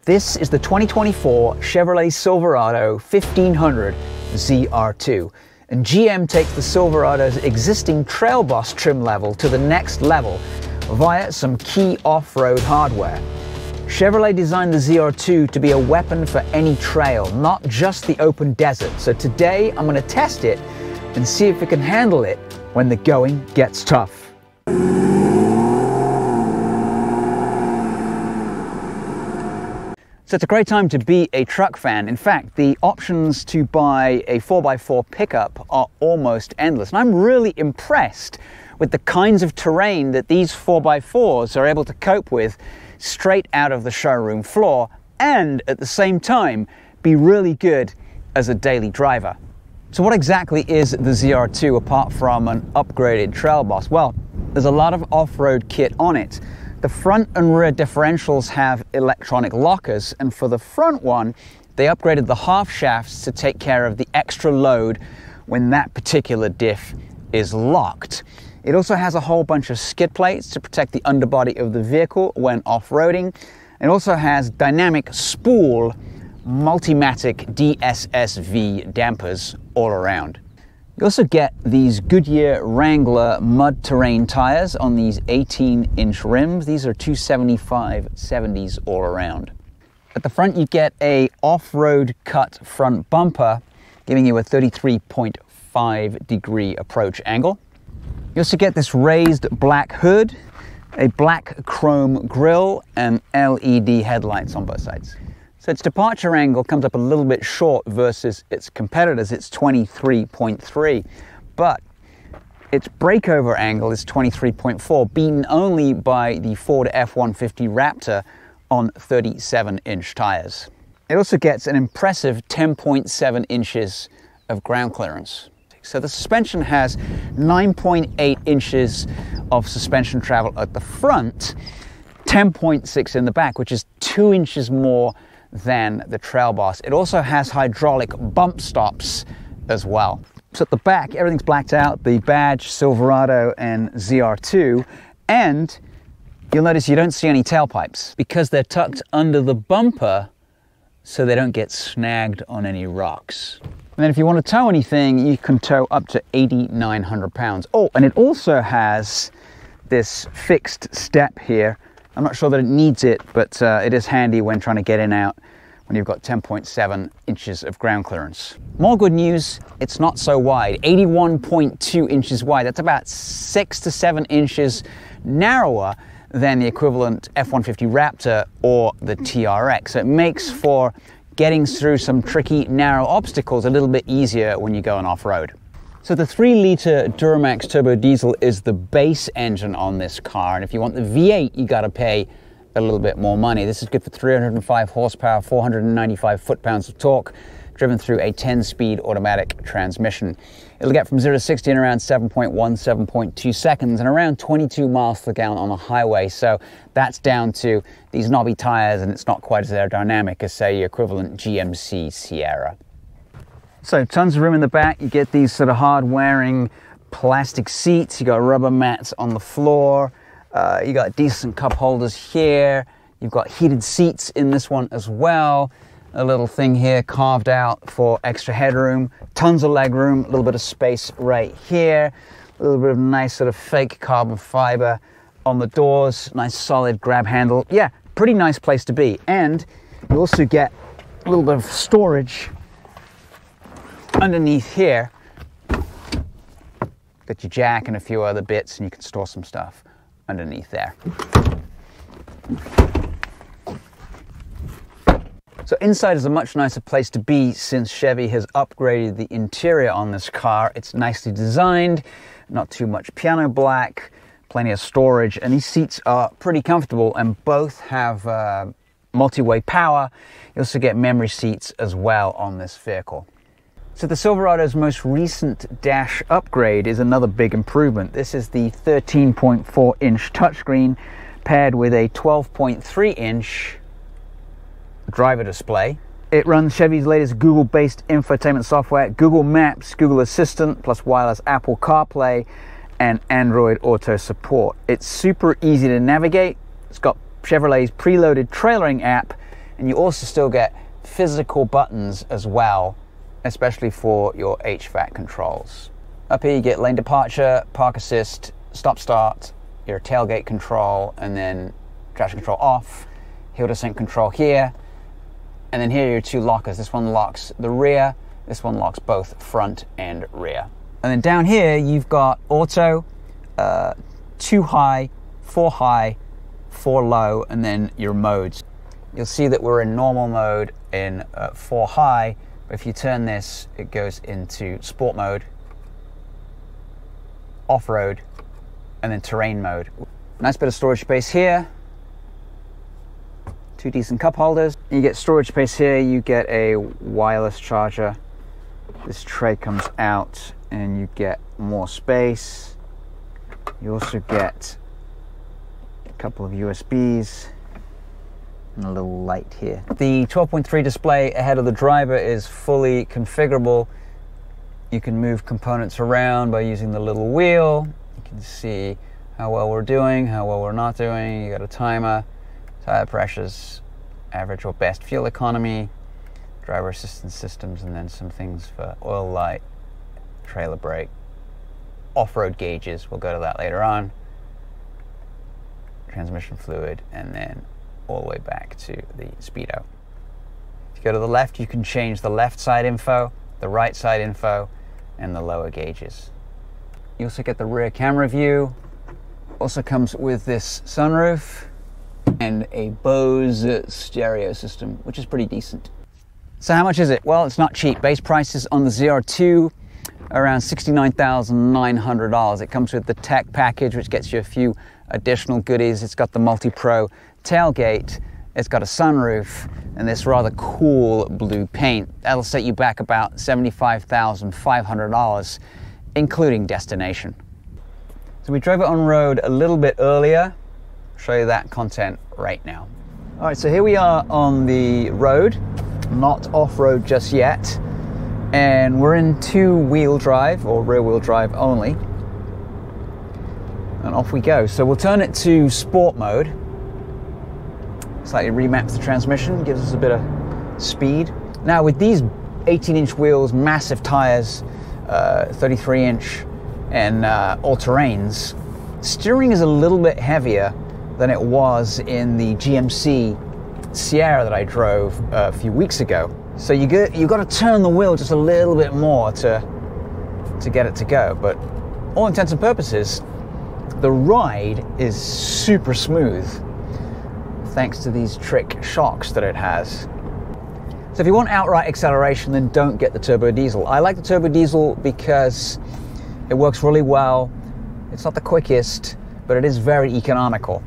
This is the 2024 Chevrolet Silverado 1500 ZR2. And GM takes the Silverado's existing Trail Boss trim level to the next level via some key off-road hardware. Chevrolet designed the ZR2 to be a weapon for any trail, not just the open desert. So today I'm going to test it and see if it can handle it when the going gets tough. So it's a great time to be a truck fan. In fact, the options to buy a 4x4 pickup are almost endless. And I'm really impressed with the kinds of terrain that these 4x4s are able to cope with straight out of the showroom floor, and at the same time be really good as a daily driver. So what exactly is the ZR2 apart from an upgraded Trail Boss? Well, there's a lot of off-road kit on it. The front and rear differentials have electronic lockers, and for the front one, they upgraded the half shafts to take care of the extra load when that particular diff is locked. It also has a whole bunch of skid plates to protect the underbody of the vehicle when off-roading. It also has dynamic spool Multimatic DSSV dampers all around. You also get these Goodyear Wrangler mud terrain tires on these 18-inch rims. These are 275/70s all around. At the front you get a off-road cut front bumper, giving you a 33.5 degree approach angle. You also get this raised black hood, a black chrome grille, and LED headlights on both sides. So its departure angle comes up a little bit short versus its competitors. It's 23.3, but its breakover angle is 23.4, beaten only by the Ford F-150 Raptor on 37-inch tires. It also gets an impressive 10.7 inches of ground clearance. So the suspension has 9.8 inches of suspension travel at the front, 10.6 in the back, which is 2 inches more than the Trail Boss. It also has hydraulic bump stops as well. So at the back, everything's blacked out, the badge, Silverado and ZR2, and you'll notice you don't see any tailpipes because they're tucked under the bumper so they don't get snagged on any rocks. And then if you want to tow anything, you can tow up to 8,900 pounds. Oh, and it also has this fixed step here. I'm not sure that it needs it, but it is handy when trying to get in and out when you've got 10.7 inches of ground clearance. More good news, it's not so wide, 81.2 inches wide. That's about 6 to 7 inches narrower than the equivalent F-150 Raptor or the TRX. So it makes for getting through some tricky, narrow obstacles a little bit easier when you go on off-road. So the 3-liter Duramax turbo diesel is the base engine on this car, and if you want the V8, you got to pay a little bit more money. This is good for 305 horsepower, 495 foot-pounds of torque, driven through a 10-speed automatic transmission. It'll get from 0 to 60 in around 7.1, 7.2 seconds, and around 22 miles per gallon on the highway. So that's down to these knobby tires, and it's not quite as aerodynamic as, say, your equivalent GMC Sierra. So tons of room in the back. You get these sort of hard-wearing plastic seats. You got rubber mats on the floor. You got decent cup holders here. You've got heated seats in this one as well. A little thing here carved out for extra headroom. Tons of leg room. A little bit of space right here. A little bit of nice sort of fake carbon fiber on the doors. Nice solid grab handle. Yeah, pretty nice place to be. And you also get a little bit of storage underneath here. Got your jack and a few other bits, and you can store some stuff underneath there. So inside is a much nicer place to be since Chevy has upgraded the interior on this car. It's nicely designed, not too much piano black, plenty of storage, and these seats are pretty comfortable, and both have multi-way power. You also get memory seats as well on this vehicle. So the Silverado's most recent dash upgrade is another big improvement. This is the 13.4-inch touchscreen paired with a 12.3-inch driver display. It runs Chevy's latest Google-based infotainment software, Google Maps, Google Assistant, plus wireless Apple CarPlay and Android Auto support. It's super easy to navigate. It's got Chevrolet's preloaded trailering app, And you also still get physical buttons as well, especially for your HVAC controls. Up here you get lane departure, park assist, stop start, your tailgate control, and then traction control off, hill descent control here, and then here are your two lockers. This one locks the rear, this one locks both front and rear. And then down here you've got auto, 2 high, 4 low, and then your modes. You'll see that we're in normal mode in 4 high, but if you turn this, it goes into sport mode, off-road, and then terrain mode. Nice bit of storage space here. 2 decent cup holders. You get storage space here, you get a wireless charger. This tray comes out and you get more space. You also get a couple of USBs and a little light here. The 12.3 display ahead of the driver is fully configurable. You can move components around by using the little wheel. You can see how well we're doing, how well we're not doing. You got a timer, tire pressures, average or best fuel economy, driver assistance systems, and then some things for oil light, trailer brake, off-road gauges, we'll go to that later on, transmission fluid, and then all the way back to the speedo. If you go to the left, you can change the left side info, the right side info, and the lower gauges. You also get the rear camera view. Also comes with this sunroof and a Bose stereo system, which is pretty decent. So how much is it? Well, it's not cheap. Base prices on the ZR2 around $69,900. It comes with the tech package, which gets you a few additional goodies. It's got the multi-pro tailgate, it's got a sunroof, and this rather cool blue paint. That'll set you back about $75,500, including destination. So we drove it on road a little bit earlier. I'll show you that content right now. All right, so here we are on the road, not off-road just yet. And we're in 2-wheel drive, or rear-wheel drive only. And off we go. So we'll turn it to sport mode. Slightly remaps the transmission, gives us a bit of speed. Now with these 18-inch wheels, massive tires, 33-inch, and all-terrains, steering is a little bit heavier than it was in the GMC Sierra that I drove a few weeks ago. So you got to turn the wheel just a little bit more to get it to go. But all intents and purposes, the ride is super smooth thanks to these trick shocks that it has. So if you want outright acceleration, then don't get the turbo diesel. I like the turbo diesel because it works really well. It's not the quickest, but it is very economical.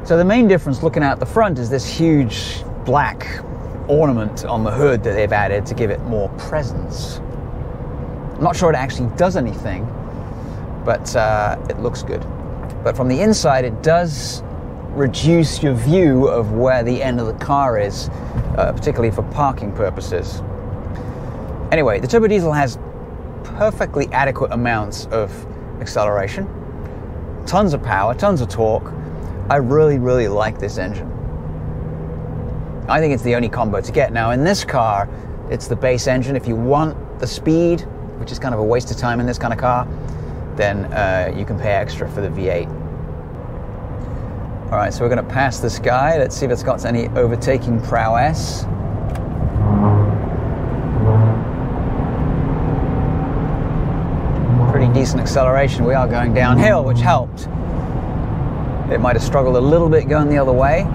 So the main difference looking out the front is this huge black ornament on the hood that they've added to give it more presence. I'm not sure it actually does anything, but it looks good. But from the inside, it does reduce your view of where the end of the car is, particularly for parking purposes. Anyway, the turbo diesel has perfectly adequate amounts of acceleration, tons of power, tons of torque. I really like this engine. I think it's the only combo to get. Now in this car, it's the base engine. If you want the speed, which is kind of a waste of time in this kind of car, then you can pay extra for the V8. All right, so we're gonna pass this guy. Let's see if it's got any overtaking prowess. Pretty decent acceleration. We are going downhill, which helped. It might have struggled a little bit going the other way,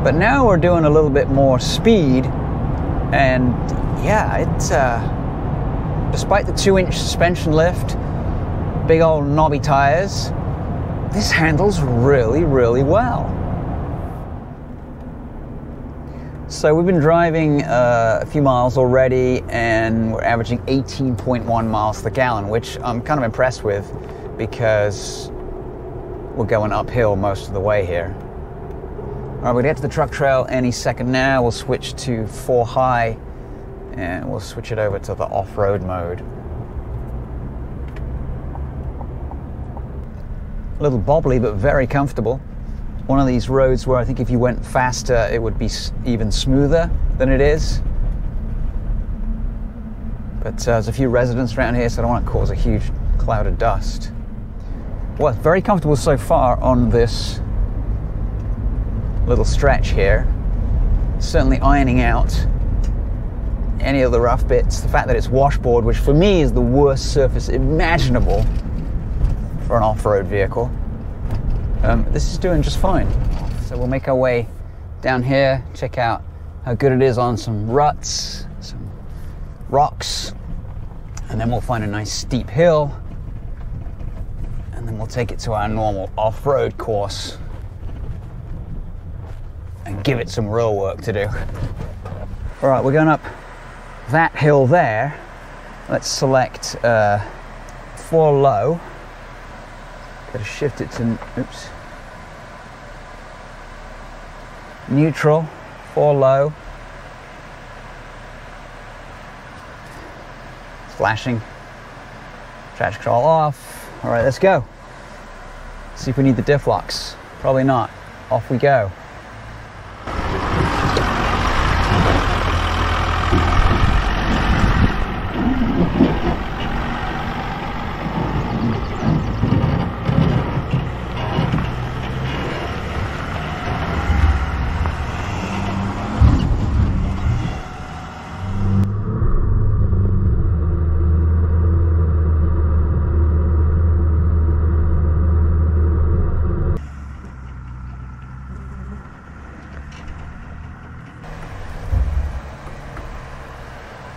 but now we're doing a little bit more speed, and yeah, it's despite the 2-inch suspension lift, big old knobby tires, this handles really well. So we've been driving a few miles already, and we're averaging 18.1 miles per gallon, which I'm kind of impressed with because we're going uphill most of the way here. All right, we'll get to the truck trail any second now. We'll switch to 4 high, and we'll switch it over to the off-road mode. A little bobbly, but very comfortable. one of these roads where I think if you went faster it would be even smoother than it is. But there's a few residents around here, so I don't want to cause a huge cloud of dust. Well, it's very comfortable so far on this little stretch here. Certainly ironing out any of the rough bits. The fact that it's washboard, which for me is the worst surface imaginable for an off-road vehicle. This is doing just fine. So we'll make our way down here, check out how good it is on some ruts, some rocks, and then we'll find a nice steep hill, and then we'll take it to our normal off-road course and give it some real work to do. All right, we're going up that hill there. Let's select 4 low. Gotta shift it to, oops, neutral, 4 low. Flashing, traction control off. All right, let's go. See if we need the diff locks. Probably not. Off we go.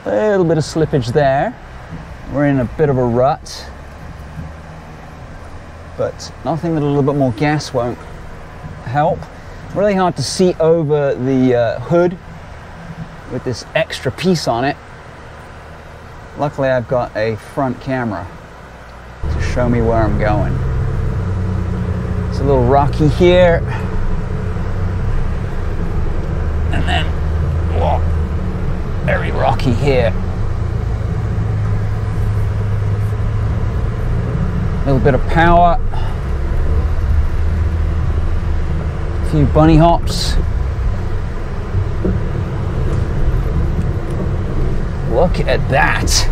A little bit of slippage there. We're in a bit of a rut, but nothing that a little bit more gas won't help. Really hard to see over the hood with this extra piece on it. Luckily I've got a front camera to show me where I'm going. It's a little rocky here, and then whoa, very rocky here. A little bit of power, a few bunny hops. Look at that.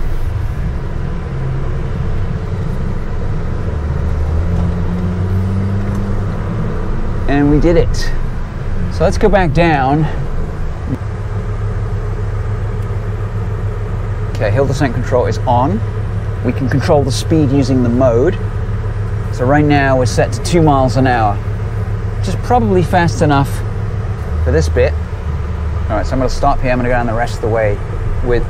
And we did it. So let's go back down. Okay, hill descent control is on. We can control the speed using the mode. So right now we're set to 2 miles an hour, which is probably fast enough for this bit. All right, so I'm going to stop here. I'm going to go down the rest of the way with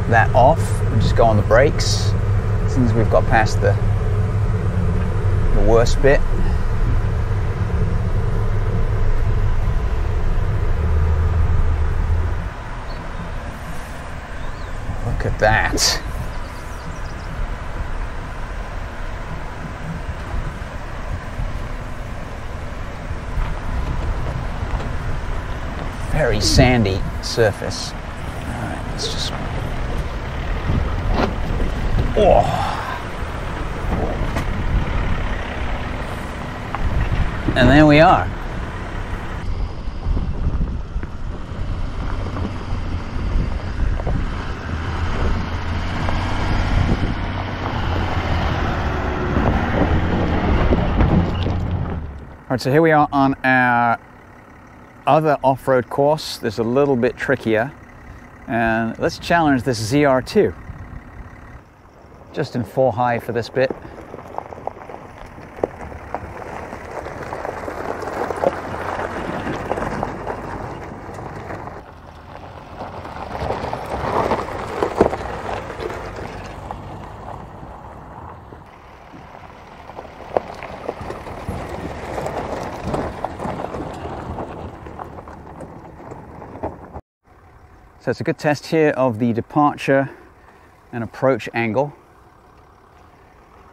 that off and just go on the brakes as soon as we've got past the worst bit. Look at that. Very sandy surface. All right, let's just. Oh. And there we are. All right, so here we are on our other off-road course. This is a little bit trickier, and let's challenge this ZR2. Just in 4 high for this bit. So it's a good test here of the departure and approach angle.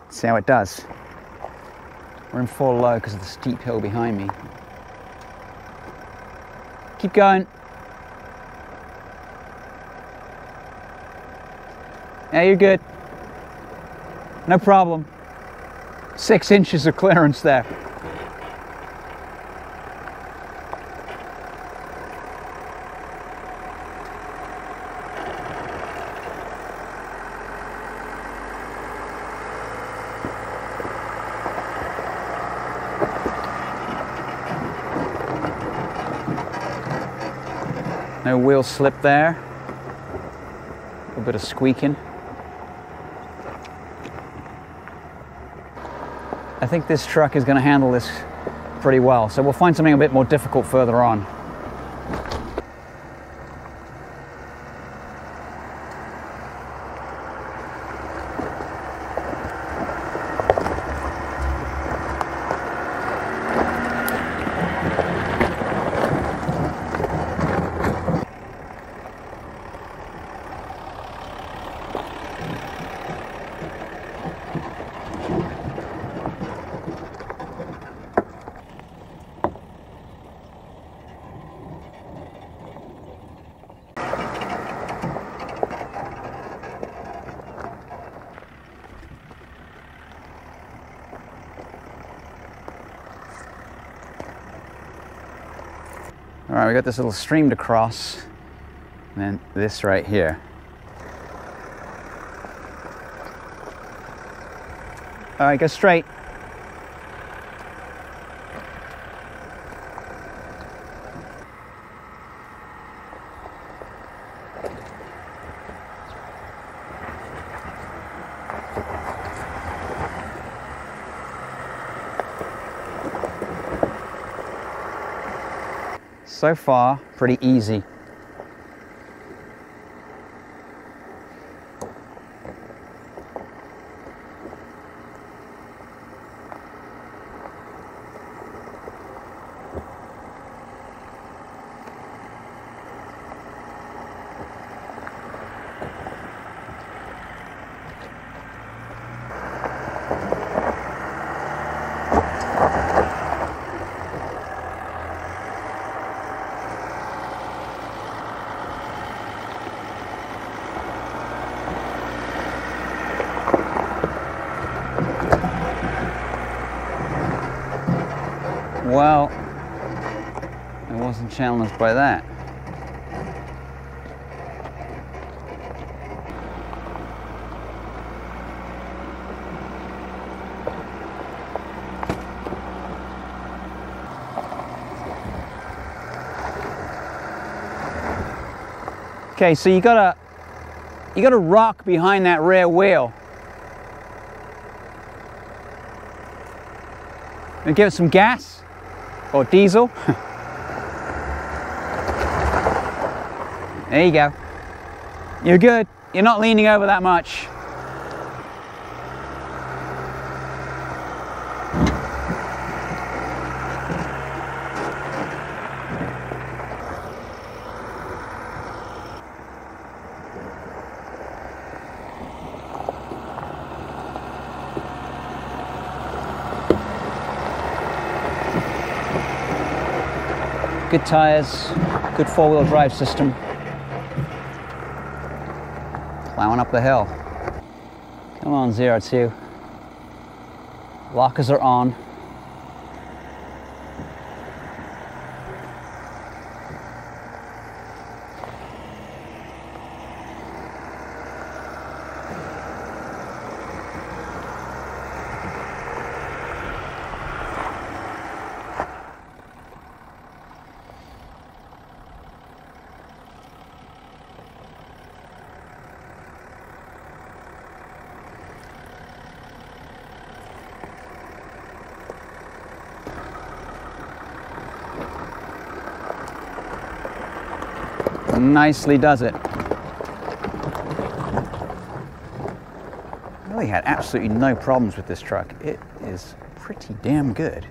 Let's see how it does. We're in 4 low because of the steep hill behind me. Keep going. Yeah, you're good. No problem. 6 inches of clearance there. No wheel slip there. A little bit of squeaking. I think this truck is going to handle this pretty well, so we'll find something a bit more difficult further on. All right, we got this little stream to cross, and then this right here. All right, go straight. So far, pretty easy. Well, I wasn't challenged by that. Okay, so you gotta rock behind that rear wheel. And give it some gas. Or diesel. There you go. You're good. You're not leaning over that much. Good tires, good four-wheel drive system. Plowing up the hill. Come on, ZR2. Lockers are on. Nicely does it. Really had absolutely no problems with this truck. It is pretty damn good.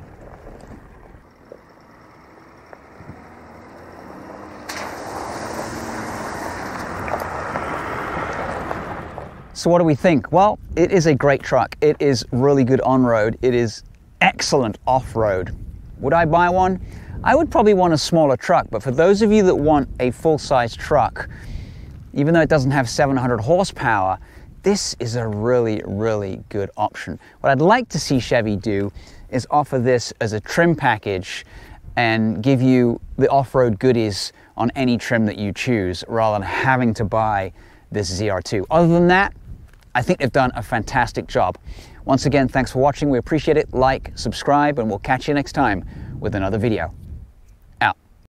So what do we think? Well, it is a great truck. It is really good on-road. It is excellent off-road. Would I buy one? I would probably want a smaller truck, but for those of you that want a full-size truck, even though it doesn't have 700 horsepower, this is a really, really good option. What I'd like to see Chevy do is offer this as a trim package and give you the off-road goodies on any trim that you choose, rather than having to buy this ZR2. Other than that, I think they've done a fantastic job. Once again, thanks for watching. We appreciate it. Like, subscribe, and we'll catch you next time with another video.